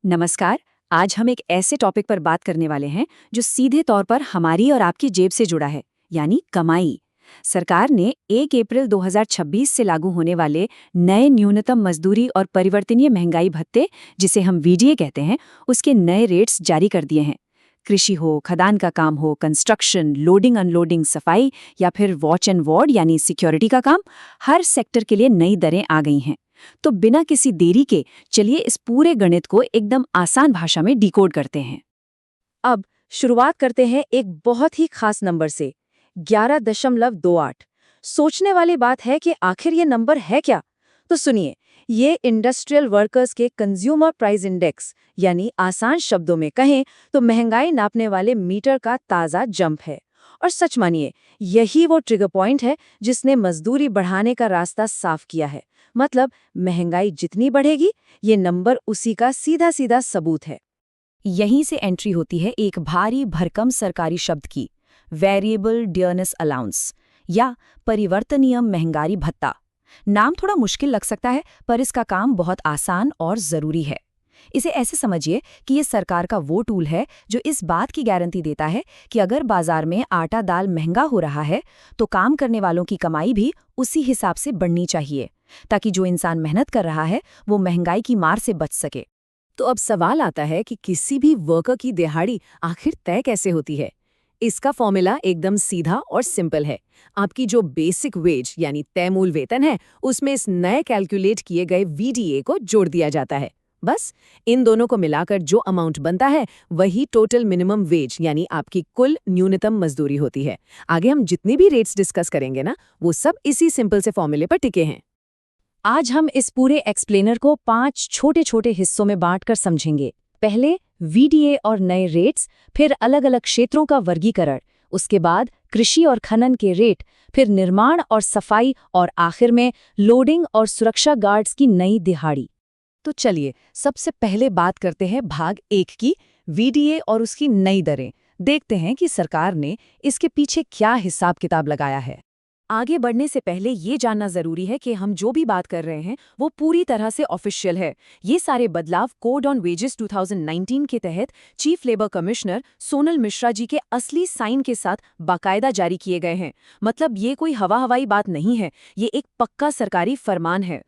नमस्कार। आज हम एक ऐसे टॉपिक पर बात करने वाले हैं जो सीधे तौर पर हमारी और आपकी जेब से जुड़ा है, यानी कमाई। सरकार ने 1 अप्रैल 2026 से लागू होने वाले नए न्यूनतम मजदूरी और परिवर्तनीय महंगाई भत्ते, जिसे हम वीडीए कहते हैं, उसके नए रेट्स जारी कर दिए हैं। कृषि हो, खदान का काम हो, कंस्ट्रक्शन, लोडिंग अनलोडिंग, सफाई या फिर वॉच एंड वार्ड यानी सिक्योरिटी का काम, हर सेक्टर के लिए नई दरें आ गई हैं। तो बिना किसी देरी के चलिए इस पूरे गणित को एकदम आसान भाषा में डिकोड करते हैं। अब शुरुआत करते हैं एक बहुत ही खास नंबर से 11.28। सोचने वाली बात है कि आखिर ये नंबर है क्या। तो सुनिए, ये इंडस्ट्रियल वर्कर्स के कंज्यूमर प्राइस इंडेक्स यानी आसान शब्दों में कहें तो महंगाई नापने वाले मीटर का ताज़ा जंप है। और सच मानिए, यही वो ट्रिगर पॉइंट है जिसने मजदूरी बढ़ाने का रास्ता साफ किया है। मतलब महंगाई जितनी बढ़ेगी, ये नंबर उसी का सीधा सीधा सबूत है। यहीं से एंट्री होती है एक भारी भरकम सरकारी शब्द की, वेरिएबल डियरनेस अलाउंस या परिवर्तनीय महंगाई भत्ता। नाम थोड़ा मुश्किल लग सकता है, पर इसका काम बहुत आसान और ज़रूरी है। इसे ऐसे समझिए कि ये सरकार का वो टूल है जो इस बात की गारंटी देता है कि अगर बाजार में आटा दाल महंगा हो रहा है, तो काम करने वालों की कमाई भी उसी हिसाब से बढ़नी चाहिए, ताकि जो इंसान मेहनत कर रहा है वो महंगाई की मार से बच सके। तो अब सवाल आता है कि किसी भी वर्कर की दिहाड़ी आखिर तय कैसे होती है। इसका फॉर्मूला एकदम सीधा और सिंपल है। आपकी जो बेसिक वेज यानी तय मूल वेतन है, उसमें इस नए कैलकुलेट किए गए वीडीए को जोड़ दिया जाता है। बस इन दोनों को मिलाकर जो अमाउंट बनता है, वही टोटल मिनिमम वेज यानी आपकी कुल न्यूनतम मजदूरी होती है। आगे हम जितनी भी रेट्स डिस्कस करेंगे ना, वो सब इसी सिंपल से फॉर्मूले पर टिके हैं। आज हम इस पूरे एक्सप्लेनर को 5 छोटे छोटे हिस्सों में बांटकर समझेंगे। पहले वीडीए और नए रेट्स, फिर अलग अलग क्षेत्रों का वर्गीकरण, उसके बाद कृषि और खनन के रेट, फिर निर्माण और सफाई, और आखिर में लोडिंग और सुरक्षा गार्ड्स की नई दिहाड़ी। तो चलिए सबसे पहले बात करते हैं भाग 1 की, वीडीए और उसकी नई दरें। देखते हैं कि सरकार ने इसके पीछे क्या हिसाब किताब लगाया है। आगे बढ़ने से पहले ये जानना जरूरी है कि हम जो भी बात कर रहे हैं वो पूरी तरह से ऑफिशियल है। ये सारे बदलाव कोड ऑन वेजेस 2019 के तहत chief labour commissioner Sonal Mishra ji के असली साइन के साथ बाकायदा जारी किए गए हैं। मतलब ये कोई हवाई बात नहीं है, ये एक पक्का सरकारी फरमान है।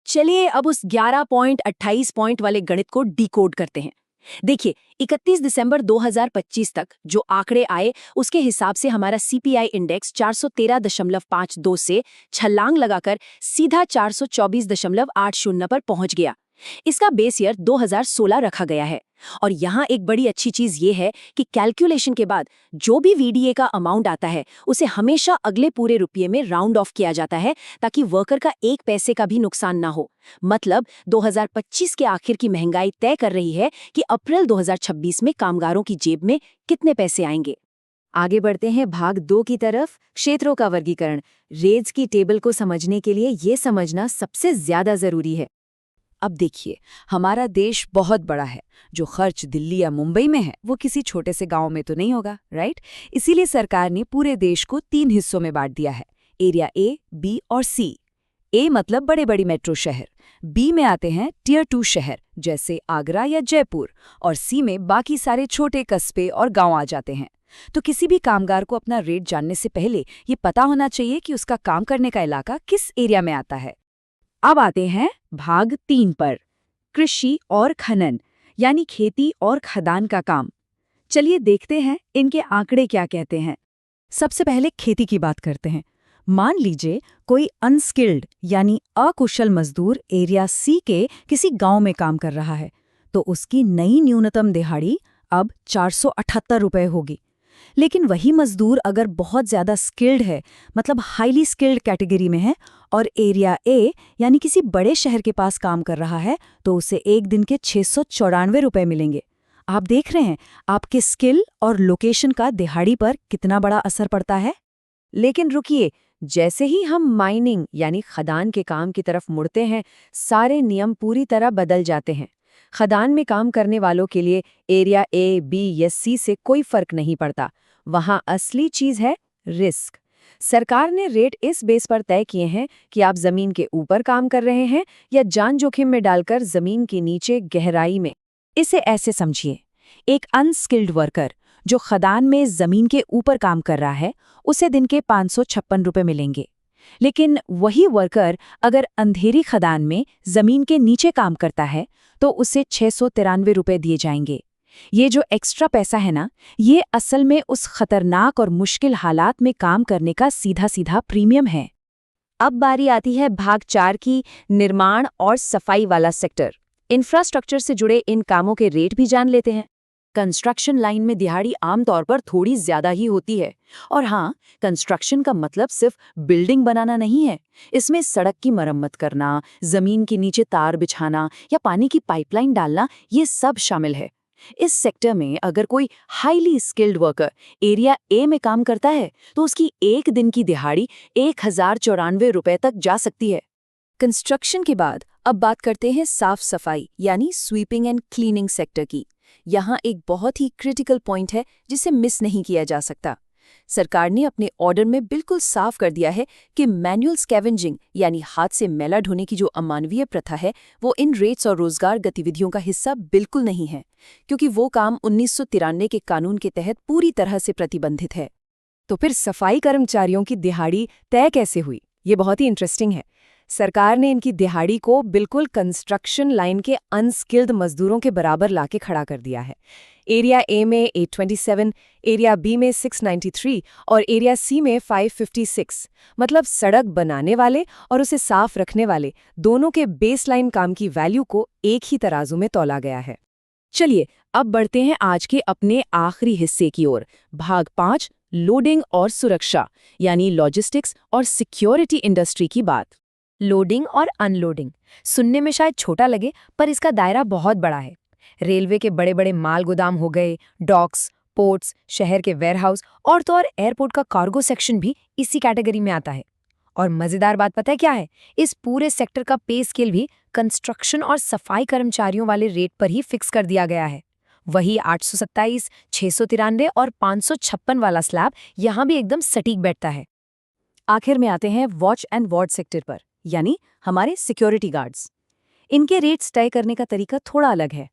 चलिए अब उस 11.28 पॉइंट वाले गणित को डिकोड करते हैं। देखिए, 31 दिसंबर 2025 तक जो आंकड़े आए, उसके हिसाब से हमारा सीपीआई इंडेक्स 413.52 से छलांग लगाकर सीधा 424.80 पर पहुंच गया। इसका बेस ईयर 2016 रखा गया है। और यहाँ एक बड़ी अच्छी चीज ये है कि कैलकुलेशन के बाद जो भी वीडीए का अमाउंट आता है, उसे हमेशा अगले पूरे रुपये में राउंड ऑफ किया जाता है, ताकि वर्कर का एक पैसे का भी नुकसान ना हो। मतलब 2025 के आखिर की महंगाई तय कर रही है कि अप्रैल 2026 में कामगारों की जेब में कितने पैसे आएंगे। आगे बढ़ते हैं भाग 2 की तरफ, क्षेत्रों का वर्गीकरण। रेट्स की टेबल को समझने के लिए ये समझना सबसे ज्यादा जरूरी है। अब देखिए, हमारा देश बहुत बड़ा है। जो खर्च दिल्ली या मुंबई में है, वो किसी छोटे से गांव में तो नहीं होगा, राइट? इसीलिए सरकार ने पूरे देश को 3 हिस्सों में बांट दिया है, एरिया ए, बी और सी। ए मतलब बड़े बड़े मेट्रो शहर, बी में आते हैं टियर 2 शहर जैसे आगरा या जयपुर, और सी में बाकी सारे छोटे कस्बे और गांव आ जाते हैं। तो किसी भी कामगार को अपना रेट जानने से पहले ये पता होना चाहिए कि उसका काम करने का इलाका किस एरिया में आता है। अब आते हैं भाग 3 पर, कृषि और खनन यानी खेती और खदान का काम। चलिए देखते हैं इनके आंकड़े क्या कहते हैं। सबसे पहले खेती की बात करते हैं। मान लीजिए कोई अनस्किल्ड यानी अकुशल मजदूर एरिया सी के किसी गांव में काम कर रहा है, तो उसकी नई न्यूनतम दिहाड़ी अब 478 रुपये होगी। लेकिन वही मजदूर अगर बहुत ज़्यादा स्किल्ड है, मतलब हाईली स्किल्ड कैटेगरी में है, और एरिया ए यानी किसी बड़े शहर के पास काम कर रहा है, तो उसे एक दिन के 694 रुपये मिलेंगे। आप देख रहे हैं आपके स्किल और लोकेशन का दिहाड़ी पर कितना बड़ा असर पड़ता है। लेकिन रुकिए, जैसे ही हम माइनिंग यानी खदान के काम की तरफ मुड़ते हैं, सारे नियम पूरी तरह बदल जाते हैं। खदान में काम करने वालों के लिए एरिया ए, बी या सी से कोई फर्क नहीं पड़ता। वहां असली चीज है रिस्क। सरकार ने रेट इस बेस पर तय किए हैं कि आप जमीन के ऊपर काम कर रहे हैं या जान जोखिम में डालकर जमीन के नीचे गहराई में। इसे ऐसे समझिए, एक अनस्किल्ड वर्कर जो खदान में जमीन के ऊपर काम कर रहा है, उसे दिन के 556 रुपए मिलेंगे। लेकिन वही वर्कर अगर अंधेरी खदान में जमीन के नीचे काम करता है तो उसे 693 रुपए दिए जाएंगे। ये जो एक्स्ट्रा पैसा है ना, ये असल में उस खतरनाक और मुश्किल हालात में काम करने का सीधा सीधा प्रीमियम है। अब बारी आती है भाग 4 की, निर्माण और सफाई वाला सेक्टर। इंफ्रास्ट्रक्चर से जुड़े इन कामों के रेट भी जान लेते हैं। कंस्ट्रक्शन लाइन में दिहाड़ी आमतौर पर थोड़ी ज्यादा ही होती है। और हाँ, कंस्ट्रक्शन का मतलब सिर्फ बिल्डिंग बनाना नहीं है। इसमें सड़क की मरम्मत करना, जमीन के नीचे तार बिछाना या पानी की पाइपलाइन डालना, ये सब शामिल है। इस सेक्टर में अगर कोई highly skilled worker area A में काम करता है तो उसकी एक दिन की दिहाड़ी 1094 रुपए तक जा सकती है। कंस्ट्रक्शन के बाद अब बात करते हैं साफ सफाई यानी स्वीपिंग एंड क्लीनिंग सेक्टर की। यहाँ एक बहुत ही क्रिटिकल पॉइंट है जिसे मिस नहीं किया जा सकता। सरकार ने अपने ऑर्डर में बिल्कुल साफ कर दिया है कि मैनुअल स्कैवेंजिंग यानी हाथ से मैला ढोने की जो अमानवीय प्रथा है, वो इन रेट्स और रोजगार गतिविधियों का हिस्सा बिल्कुल नहीं है, क्योंकि वो काम 1993 के कानून के तहत पूरी तरह से प्रतिबंधित है। तो फिर सफाई कर्मचारियों की दिहाड़ी तय कैसे हुई? ये बहुत ही इंटरेस्टिंग है। सरकार ने इनकी दिहाड़ी को बिल्कुल कंस्ट्रक्शन लाइन के अनस्किल्ड मजदूरों के बराबर लाके खड़ा कर दिया है। एरिया ए में 827, एरिया बी में 693 और एरिया सी में 556। मतलब सड़क बनाने वाले और उसे साफ रखने वाले दोनों के बेसलाइन काम की वैल्यू को एक ही तराजू में तौला गया है। चलिए अब बढ़ते हैं आज के अपने आखिरी हिस्से की ओर, भाग 5, लोडिंग और सुरक्षा यानी लॉजिस्टिक्स और सिक्योरिटी इंडस्ट्री की बात। लोडिंग और अनलोडिंग सुनने में शायद छोटा लगे, पर इसका दायरा बहुत बड़ा है। रेलवे के बड़े बड़े माल गोदाम हो गए, डॉक्स, पोर्ट्स, शहर के वेयरहाउस और तो और एयरपोर्ट का कार्गो सेक्शन भी इसी कैटेगरी में आता है। और मजेदार बात पता है क्या है? इस पूरे सेक्टर का पे स्केल भी कंस्ट्रक्शन और सफाई कर्मचारियों वाले रेट पर ही फिक्स कर दिया गया है। वही 827, 693 और 556 वाला स्लैब यहाँ भी एकदम सटीक बैठता है। आखिर में आते हैं वॉच एंड वार्ड सेक्टर पर, यानी हमारे सिक्योरिटी गार्ड्स। इनके रेट्स तय करने का तरीका थोड़ा अलग है।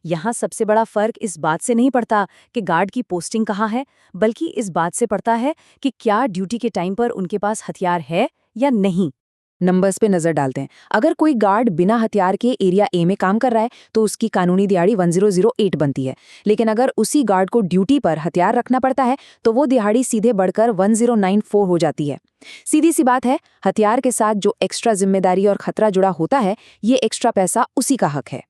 यहाँ सबसे बड़ा फर्क इस बात से नहीं पड़ता कि गार्ड की पोस्टिंग कहाँ है, बल्कि इस बात से पड़ता है कि क्या ड्यूटी के टाइम पर उनके पास हथियार है या नहीं। नंबर्स पे नजर डालते हैं। अगर कोई गार्ड बिना हथियार के एरिया ए में काम कर रहा है तो उसकी कानूनी दिहाड़ी 1008 बनती है। लेकिन अगर उसी गार्ड को ड्यूटी पर हथियार रखना पड़ता है तो वो दिहाड़ी सीधे बढ़कर 1094 हो जाती है। सीधी सी बात है, हथियार के साथ जो एक्स्ट्रा जिम्मेदारी और खतरा जुड़ा होता है, ये एक्स्ट्रा पैसा उसी का हक है।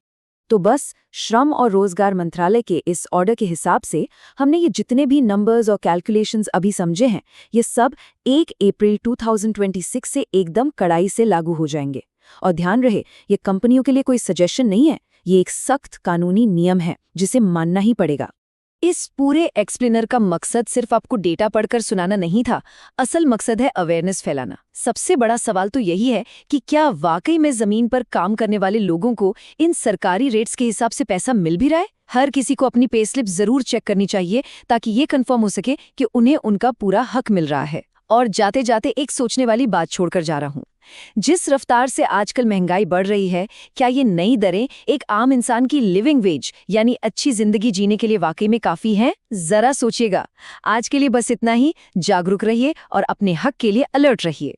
तो बस श्रम और रोजगार मंत्रालय के इस ऑर्डर के हिसाब से हमने ये जितने भी नंबर्स और कैलकुलेशंस अभी समझे हैं, ये सब 1 अप्रैल 2026 से एकदम कड़ाई से लागू हो जाएंगे। और ध्यान रहे, ये कंपनियों के लिए कोई सजेशन नहीं है, ये एक सख्त कानूनी नियम है जिसे मानना ही पड़ेगा। इस पूरे एक्सप्लेनर का मकसद सिर्फ आपको डेटा पढ़कर सुनाना नहीं था, असल मकसद है अवेयरनेस फैलाना। सबसे बड़ा सवाल तो यही है कि क्या वाकई में जमीन पर काम करने वाले लोगों को इन सरकारी रेट्स के हिसाब से पैसा मिल भी रहा है? हर किसी को अपनी पे स्लिप जरूर चेक करनी चाहिए ताकि ये कंफर्म हो सके कि उन्हें उनका पूरा हक मिल रहा है। और जाते जाते एक सोचने वाली बात छोड़कर जा रहा हूँ, जिस रफ्तार से आजकल महंगाई बढ़ रही है, क्या ये नई दरें एक आम इंसान की लिविंग वेज यानी अच्छी जिंदगी जीने के लिए वाकई में काफी हैं? जरा सोचिएगा। आज के लिए बस इतना ही। जागरूक रहिए और अपने हक के लिए अलर्ट रहिए।